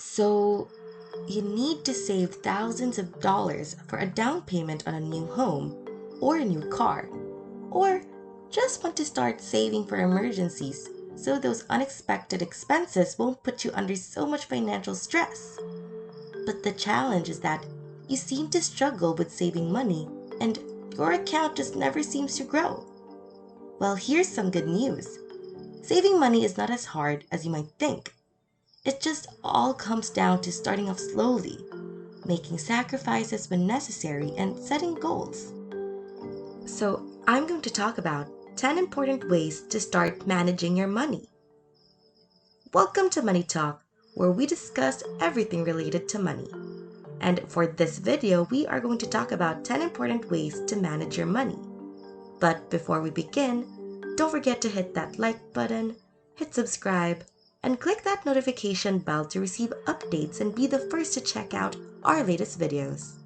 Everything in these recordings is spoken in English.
So, you need to save thousands of dollars for a down payment on a new home or a new car, or just want to start saving for emergencies so those unexpected expenses won't put you under so much financial stress. But the challenge is that you seem to struggle with saving money and your account just never seems to grow. Well, here's some good news. Saving money is not as hard as you might think. It just all comes down to starting off slowly, making sacrifices when necessary, and setting goals. So, I'm going to talk about 10 important ways to start managing your money. Welcome to Money Talk, where we discuss everything related to money. And for this video, we are going to talk about 10 important ways to manage your money. But before we begin, don't forget to hit that like button, hit subscribe, and click that notification bell to receive updates and be the first to check out our latest videos.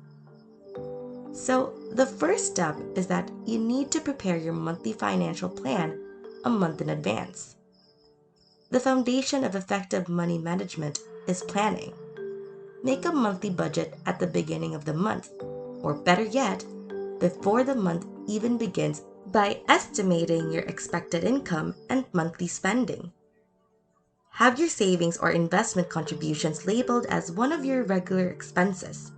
So, the first step is that you need to prepare your monthly financial plan a month in advance. The foundation of effective money management is planning. Make a monthly budget at the beginning of the month, or better yet, before the month even begins by estimating your expected income and monthly spending. Have your savings or investment contributions labeled as one of your regular expenses.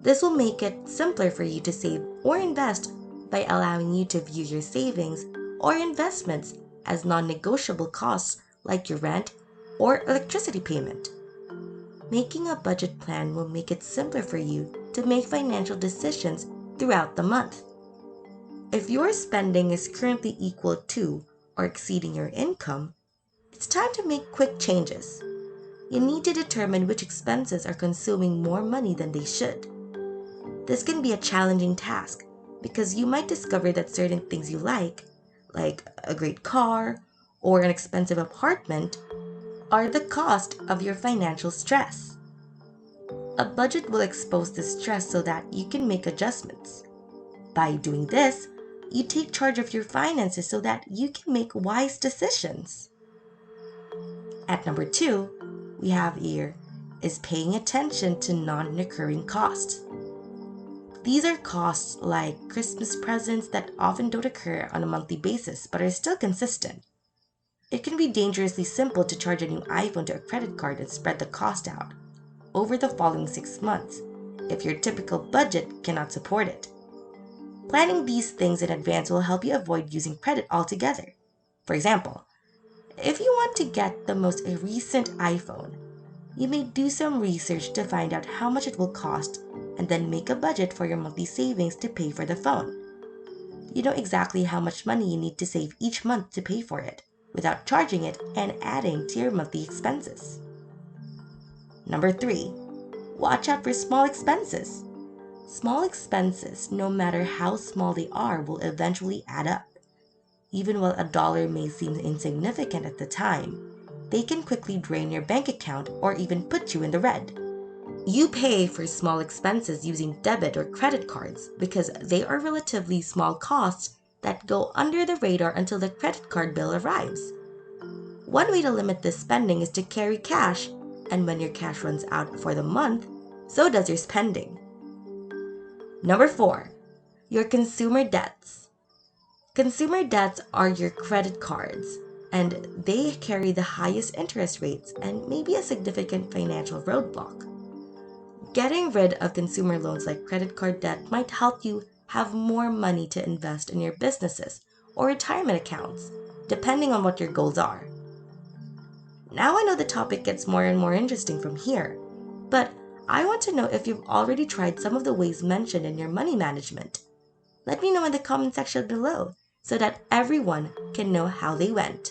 This will make it simpler for you to save or invest by allowing you to view your savings or investments as non-negotiable costs like your rent or electricity payment. Making a budget plan will make it simpler for you to make financial decisions throughout the month. If your spending is currently equal to or exceeding your income, it's time to make quick changes. You need to determine which expenses are consuming more money than they should. This can be a challenging task because you might discover that certain things you like a great car or an expensive apartment, are the cost of your financial stress. A budget will expose this stress so that you can make adjustments. By doing this, you take charge of your finances so that you can make wise decisions. At number 2, we have here is paying attention to non-recurring costs. These are costs like Christmas presents that often don't occur on a monthly basis but are still consistent. It can be dangerously simple to charge a new iPhone to a credit card and spread the cost out over the following 6 months if your typical budget cannot support it. Planning these things in advance will help you avoid using credit altogether. For example, if you want to get the most recent iPhone, you may do some research to find out how much it will cost and then make a budget for your monthly savings to pay for the phone. You know exactly how much money you need to save each month to pay for it, without charging it and adding to your monthly expenses. Number 3, watch out for small expenses. Small expenses, no matter how small they are, will eventually add up. Even while $1 may seem insignificant at the time, they can quickly drain your bank account or even put you in the red. You pay for small expenses using debit or credit cards because they are relatively small costs that go under the radar until the credit card bill arrives. One way to limit this spending is to carry cash, and when your cash runs out for the month, so does your spending. Number 4, your consumer debts. Consumer debts are your credit cards, and they carry the highest interest rates and may be a significant financial roadblock. Getting rid of consumer loans like credit card debt might help you have more money to invest in your businesses or retirement accounts, depending on what your goals are. Now I know the topic gets more and more interesting from here, but I want to know if you've already tried some of the ways mentioned in your money management. Let me know in the comment section below so that everyone can know how they went.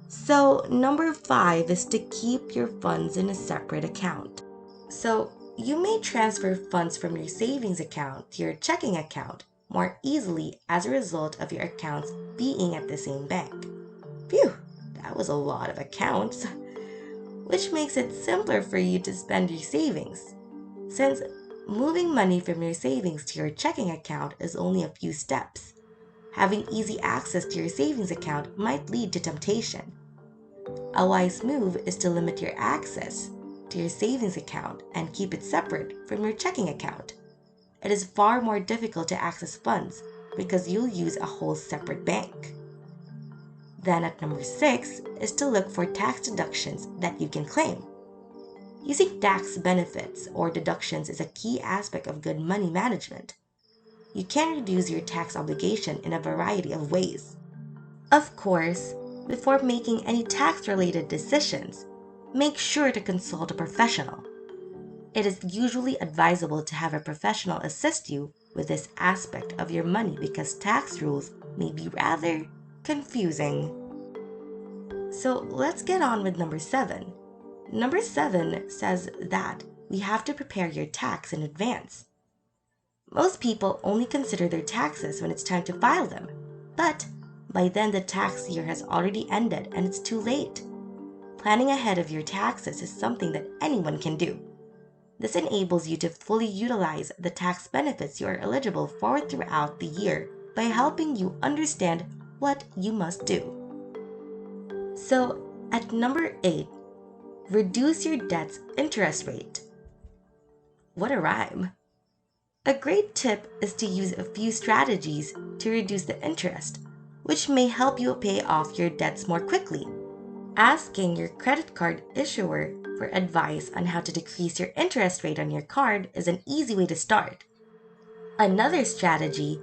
So, number 5 is to keep your funds in a separate account. So, you may transfer funds from your savings account to your checking account more easily as a result of your accounts being at the same bank. Phew, that was a lot of accounts, which makes it simpler for you to spend your savings. Since moving money from your savings to your checking account is only a few steps, having easy access to your savings account might lead to temptation. A wise move is to limit your access, to your savings account and keep it separate from your checking account. It is far more difficult to access funds because you'll use a whole separate bank. Then at number 6 is to look for tax deductions that you can claim. Using tax benefits or deductions is a key aspect of good money management. You can reduce your tax obligation in a variety of ways. Of course, before making any tax-related decisions, make sure to consult a professional. It is usually advisable to have a professional assist you with this aspect of your money because tax rules may be rather confusing. So let's get on with number 7. Number 7 says that we have to prepare your tax in advance. Most people only consider their taxes when it's time to file them, but by then the tax year has already ended and it's too late. Planning ahead of your taxes is something that anyone can do. This enables you to fully utilize the tax benefits you are eligible for throughout the year by helping you understand what you must do. So, at number 8, reduce your debt's interest rate. What a rhyme! A great tip is to use a few strategies to reduce the interest, which may help you pay off your debts more quickly. Asking your credit card issuer for advice on how to decrease your interest rate on your card is an easy way to start. Another strategy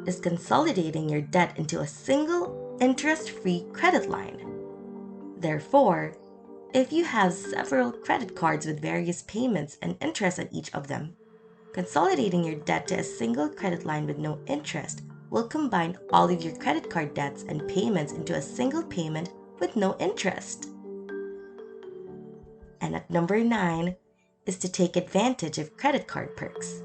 is consolidating your debt into a single interest-free credit line. Therefore, if you have several credit cards with various payments and interest on each of them, consolidating your debt to a single credit line with no interest will combine all of your credit card debts and payments into a single payment with no interest. And at number 9 is to take advantage of credit card perks.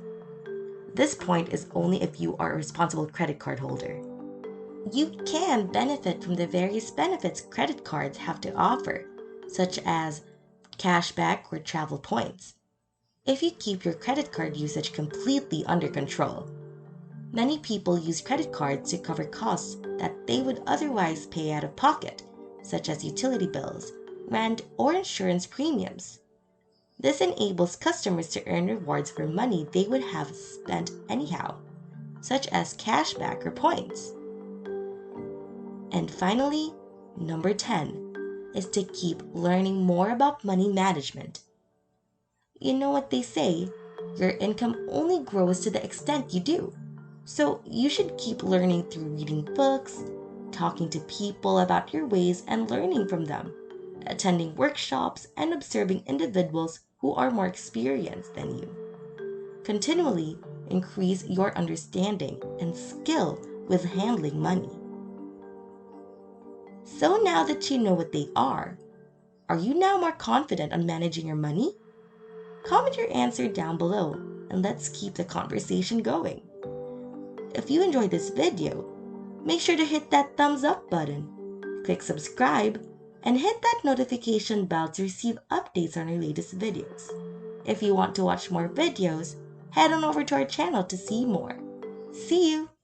This point is only if you are a responsible credit card holder. You can benefit from the various benefits credit cards have to offer, such as cashback or travel points, if you keep your credit card usage completely under control. Many people use credit cards to cover costs that they would otherwise pay out of pocket, such as utility bills, rent, or insurance premiums. This enables customers to earn rewards for money they would have spent anyhow, such as cashback or points. And finally, number 10 is to keep learning more about money management. You know what they say, your income only grows to the extent you do. So you should keep learning through reading books, talking to people about your ways and learning from them, attending workshops, and observing individuals who are more experienced than you. Continually increase your understanding and skill with handling money. So now that you know what they are you now more confident on managing your money? Comment your answer down below and let's keep the conversation going. If you enjoyed this video, make sure to hit that thumbs up button, click subscribe, and hit that notification bell to receive updates on our latest videos. If you want to watch more videos, head on over to our channel to see more. See you!